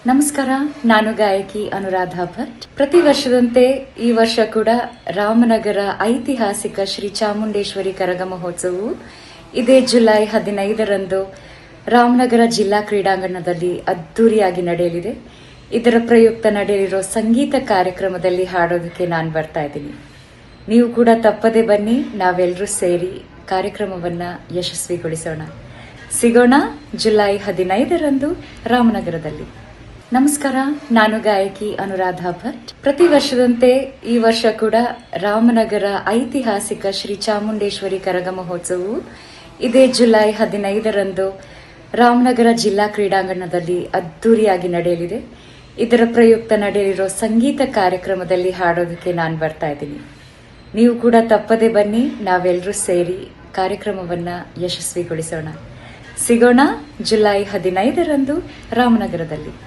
ನಮಸ್ಕಾರ, ನಾನು ಗಾಯಕಿ ಅನುರಾಧ ಭಟ್. ಪ್ರತಿ ವರ್ಷದಂತೆ ಈ ವರ್ಷ ಕೂಡ ರಾಮನಗರ ಐತಿಹಾಸಿಕ ಶ್ರೀ ಚಾಮುಂಡೇಶ್ವರಿ ಕರಗ ಮಹೋತ್ಸವವು ಇದೇ ಜುಲೈ 15ರಂದು ರಾಮನಗರ ಜಿಲ್ಲಾ ಕ್ರೀಡಾಂಗಣದಲ್ಲಿ ಅದ್ದೂರಿಯಾಗಿ ನಡೆಯಲಿದೆ. ಇದರ ಪ್ರಯುಕ್ತ ನಡೆಯಲಿರೋ ಸಂಗೀತ ಕಾರ್ಯಕ್ರಮದಲ್ಲಿ ಹಾಡೋದಕ್ಕೆ ನಾನು ಬರ್ತಾ ಇದ್ದೀನಿ. ನೀವು ಕೂಡ ತಪ್ಪದೆ ಬನ್ನಿ. ನಾವೆಲ್ಲರೂ ಸೇರಿ ಕಾರ್ಯಕ್ರಮವನ್ನ ಯಶಸ್ವಿಗೊಳಿಸೋಣ. ಸಿಗೋಣ ಜುಲೈ 15ರಂದು ರಾಮನಗರದಲ್ಲಿ. ನಮಸ್ಕಾರ, ನಾನು ಗಾಯಕಿ ಅನುರಾಧ ಭಟ್. ಪ್ರತಿ ವರ್ಷದಂತೆ ಈ ವರ್ಷ ಕೂಡ ರಾಮನಗರ ಐತಿಹಾಸಿಕ ಶ್ರೀ ಚಾಮುಂಡೇಶ್ವರಿ ಕರಗ ಮಹೋತ್ಸವವು ಇದೇ ಜುಲೈ 15ರಂದು ರಾಮನಗರ ಜಿಲ್ಲಾ ಕ್ರೀಡಾಂಗಣದಲ್ಲಿ ಅದ್ದೂರಿಯಾಗಿ ನಡೆಯಲಿದೆ. ಇದರ ಪ್ರಯುಕ್ತ ನಡೆಯಲಿರೋ ಸಂಗೀತ ಕಾರ್ಯಕ್ರಮದಲ್ಲಿ ಹಾಡೋದಕ್ಕೆ ನಾನು ಬರ್ತಾ ಇದ್ದೀನಿ. ನೀವು ಕೂಡ ತಪ್ಪದೆ ಬನ್ನಿ. ನಾವೆಲ್ಲರೂ ಸೇರಿ ಕಾರ್ಯಕ್ರಮವನ್ನ ಯಶಸ್ವಿಗೊಳಿಸೋಣ. ಸಿಗೋಣ ಜುಲೈ 15ರಂದು ರಾಮನಗರದಲ್ಲಿ.